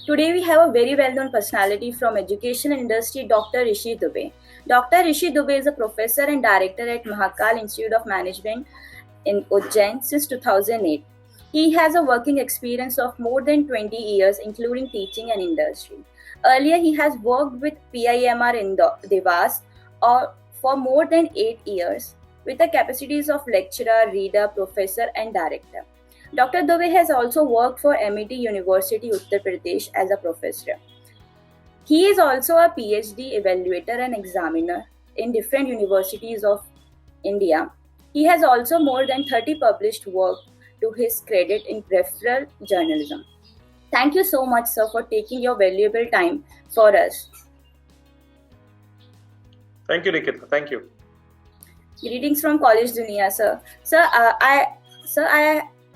Today we have a very well-known personality from education industry, Dr. Rishi Dubey. Dr. Rishi Dubey is a professor and director at Mahakal Institute of Management in Ujjain since 2008. He has a working experience of more than 20 years, including teaching and industry. Earlier, he has worked with PIMR in Devas for more than 8 years with the capacities of lecturer, reader, professor, and director. Dr. Dubey has also worked for MET University, Uttar Pradesh as a professor. He is also a PhD evaluator and examiner in different universities of India. He has also more than 30 published work to his credit in referral journalism. Thank you so much, sir, for taking your valuable time for us. Thank you, Nikita. Thank you. Greetings from College Dunia, sir.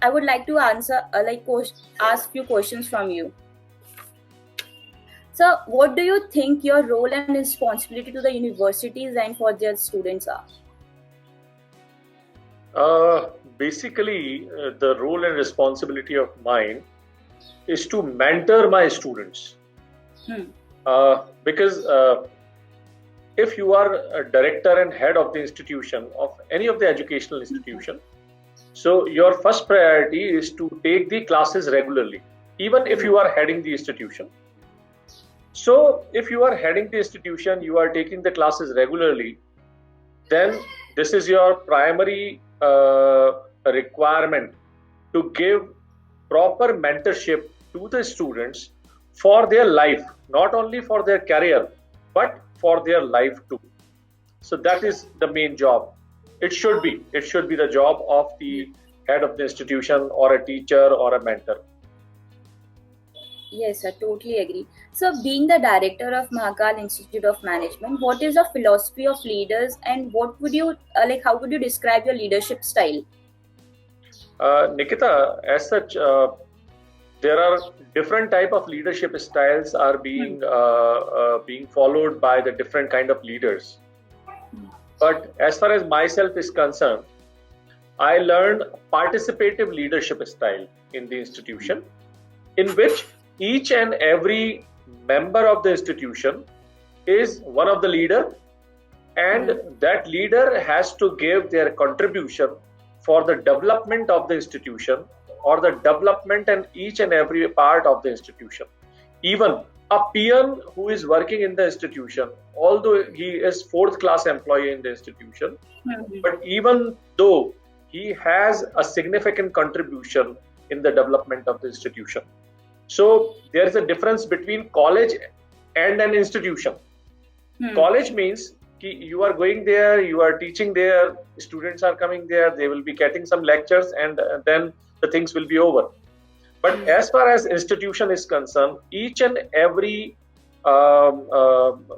I would like to ask few questions from you. So, what do you think your role and responsibility to the universities and for their students are? Basically, the role and responsibility of mine is to mentor my students. Because if you are a director and head of the institution, of any of the educational institution, so your first priority is to take the classes regularly, even if you are heading the institution. So if you are heading the institution, you are taking the classes regularly, then this is your primary requirement to give proper mentorship to the students for their life, not only for their career, but for their life too. So that is the main job. It should be the job of the head of the institution or a teacher or a mentor. Yes, I totally agree. So, being the director of Mahakal Institute of Management, what is your philosophy of leaders, and what would you how would you describe your leadership style? Nikita, as such, there are different type of leadership styles are being followed by the different kind of leaders. But as far as myself is concerned, I learned participative leadership style in the institution, in which each and every member of the institution is one of the leader, and that leader has to give their contribution for the development of the institution or the development and each and every part of the institution. Even a peon who is working in the institution, although he is fourth class employee in the institution, but even though he has a significant contribution in the development of the institution. So there is a difference between college and an institution. College means you are going there, you are teaching there, students are coming there, they will be getting some lectures, and then the things will be over. But as far as institution is concerned, each and every person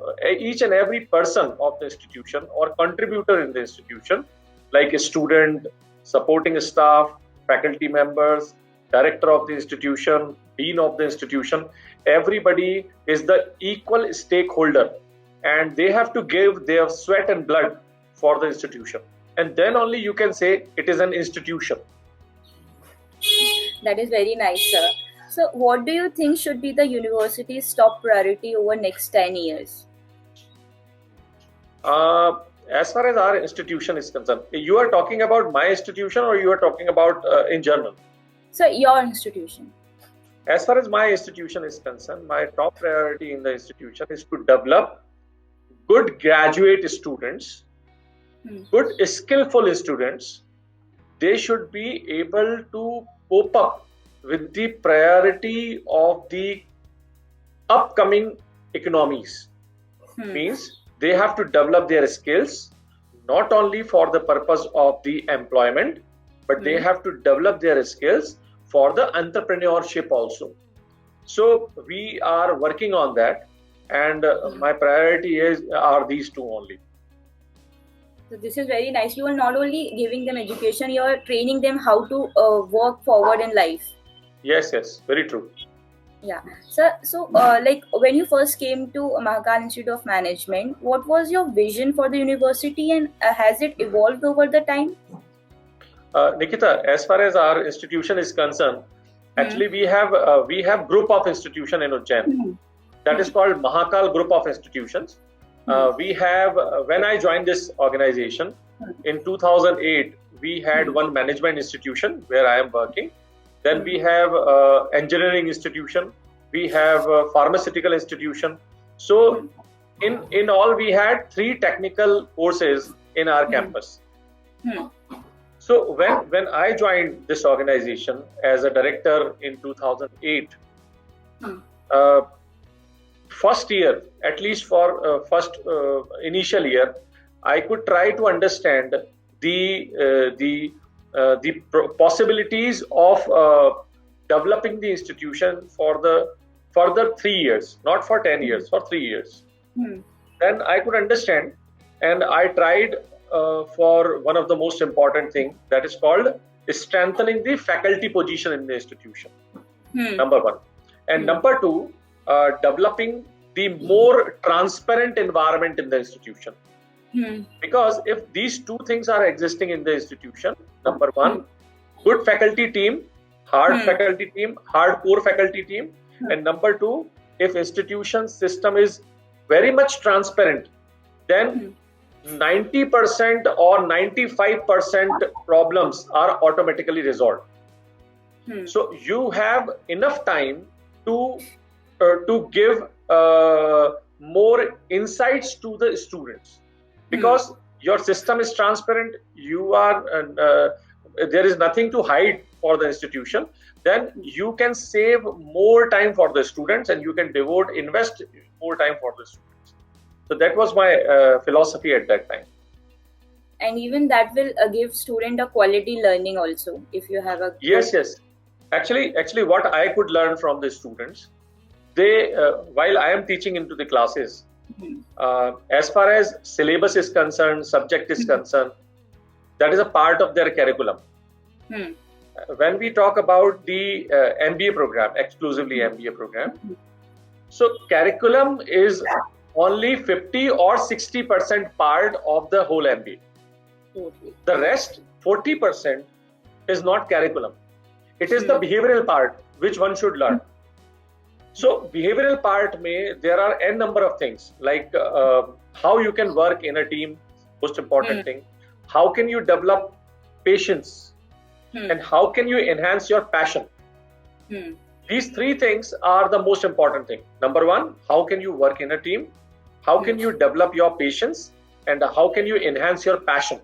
of the institution or contributor in the institution, like a student, supporting staff, faculty members, director of the institution, dean of the institution, everybody is the equal stakeholder, and they have to give their sweat and blood for the institution, and then only you can say it is an institution. That is very nice, sir. So, what do you think should be the university's top priority over next 10 years? As far as our institution is concerned, you are talking about my institution or you are talking about in general? So, your institution. As far as my institution is concerned, my top priority in the institution is to develop good graduate students, good skillful students. They should be able to cope up with the priority of the upcoming economies. Means they have to develop their skills not only for the purpose of the employment, but they have to develop their skills for the entrepreneurship also. So we are working on that, and my priority are these two only. So this is very nice. You are not only giving them education, you are training them how to work forward in life. Yes, very true. Yeah. So when you first came to Mahakal Institute of Management, what was your vision for the university, and has it evolved over the time? Nikita, as far as our institution is concerned, Actually, we have group of institution in Ujjain that is called Mahakal Group of Institutions. We have when I joined this organization in 2008, we had one management institution where I am working. Then we have engineering institution. We have pharmaceutical institution. So in all, we had 3 technical courses in our campus. So when I joined this organization as a director in 2008, first year, at least for first initial year, I could try to understand the possibilities of developing the institution for the further 3 years, not for 10 years, for 3 years. Then I could understand, and I tried for one of the most important thing, that is called strengthening the faculty position in the institution. Number 1, and number 2, developing the more transparent environment in the institution. Because if these 2 things are existing in the institution, number 1, good faculty team, hard faculty team, hardcore faculty team, and number 2, if institution system is very much transparent, then 90% or 95% problems are automatically resolved. So you have enough time to give more insights to the students, because your system is transparent. You are there is nothing to hide for the institution. Then you can save more time for the students, and you can invest more time for the students. So that was my philosophy at that time. And even that will give student a quality learning also, if you have a yes. Actually, what I could learn from the students, they while I am teaching into the classes, as far as syllabus is concerned, subject is concerned, that is a part of their curriculum. When we talk about the MBA program, exclusively MBA program, so curriculum is only 50 or 60% part of the whole MBA. The rest, 40%, is not curriculum. It is the behavioral part which one should learn. So behavioral part there are n number of things, like how you can work in a team, most important thing. How can you develop patience, and how can you enhance your passion? These 3 things are the most important thing. Number 1, how can you work in a team? How can you develop your patience, and how can you enhance your passion?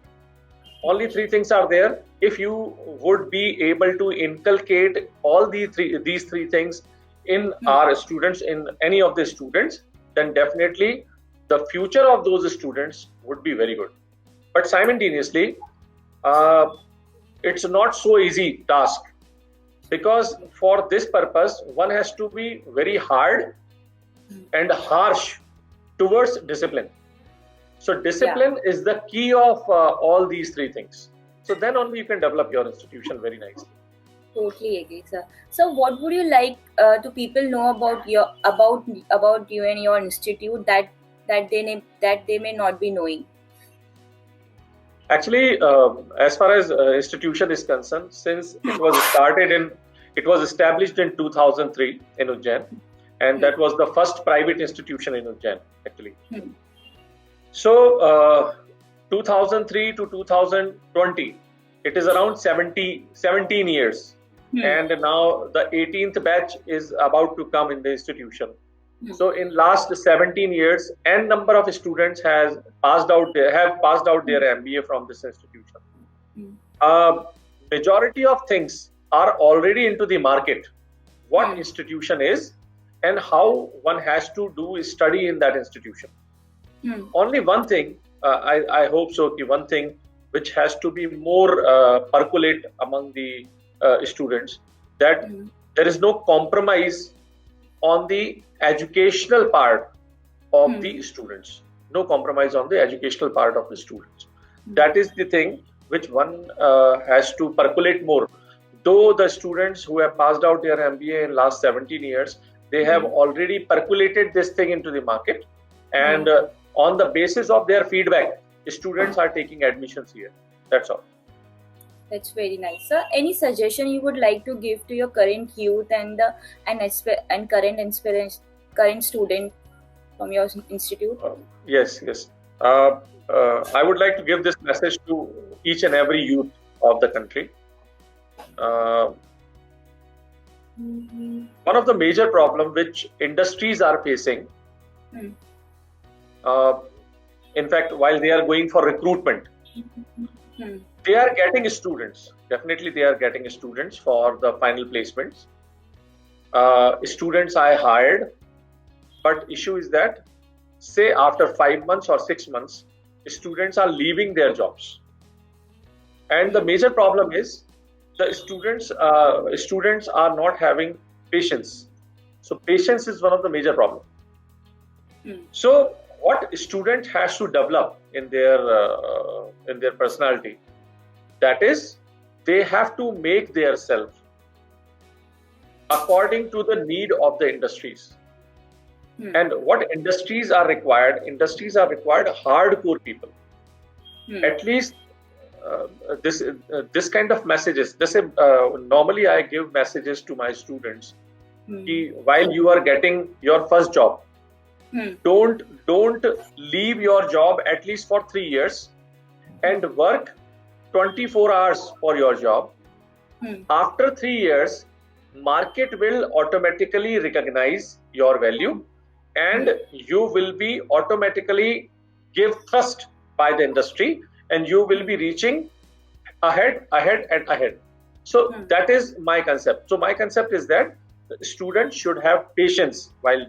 Only 3 things are there. If you would be able to inculcate all these three things in our students, in any of the students, then definitely the future of those students would be very good. But simultaneously, it's not so easy task, because for this purpose, one has to be very hard and harsh towards discipline. So discipline is the key of all these 3 things. So then only you can develop your institution very nicely. Totally agree, sir. So what would you like to people know about you and your institute that they may not be knowing? Actually, as far as institution is concerned, since it was established in 2003 in Ujjain, and that was the first private institution in Ujjain, actually. So 2003 to 2020, it is around 17 years. And now the 18th batch is about to come in the institution. So in last 17 years, n number of students have passed out their MBA from this institution. Majority of things are already into the market. What institution is, and how one has to do study in that institution. Only one thing, I hope so, one thing which has to be more percolate among the students, that there is no compromise on the educational part of the students. No compromise on the educational part of the students. That is the thing which one has to percolate more. Though the students who have passed out their MBA in last 17 years, they have already percolated this thing into the market, and on the basis of their feedback, students are taking admissions here. That's all. That's very nice, sir. Any suggestion you would like to give to your current youth and current student from your institute? Yes, yes. I would like to give this message to each and every youth of the country. One of the major problem which industries are facing, Hmm. in fact, while they are going for recruitment, Hmm. they are getting students. Definitely, they are getting students for the final placements. Students I hired, but issue is that, say after 5 months or 6 months, students are leaving their jobs, and the major problem is the students are not having patience. So patience is one of the major problem. Hmm. So what student has to develop in their personality, that is, they have to make their self according to the need of the industries. Hmm. And what industries are required? Industries are required hardcore people. Hmm. At least this kind of messages. Normally I give messages to my students. Ki, while you are getting your first job, don't leave your job at least for 3 years and work 24 hours for your job. After 3 years, market will automatically recognize your value, and you will be automatically give thrust by the industry, and you will be reaching ahead. So that is my concept. So my concept is that students should have patience while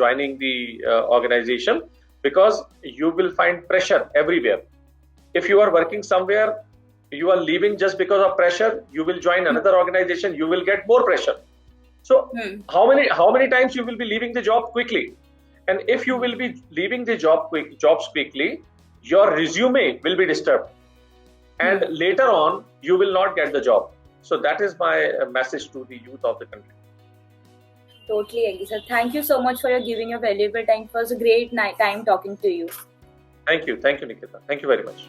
joining the organization, because you will find pressure everywhere. If you are working somewhere, you are leaving just because of pressure, you will join another organization, you will get more pressure. So how many times you will be leaving the job quickly? And if you will be leaving the jobs quickly, your resume will be disturbed, and later on you will not get the job. So that is my message to the youth of the country. Totally agree, sir. Thank you so much for your giving your valuable time. It was a great time talking to you. Thank you, Nikita. Thank you very much.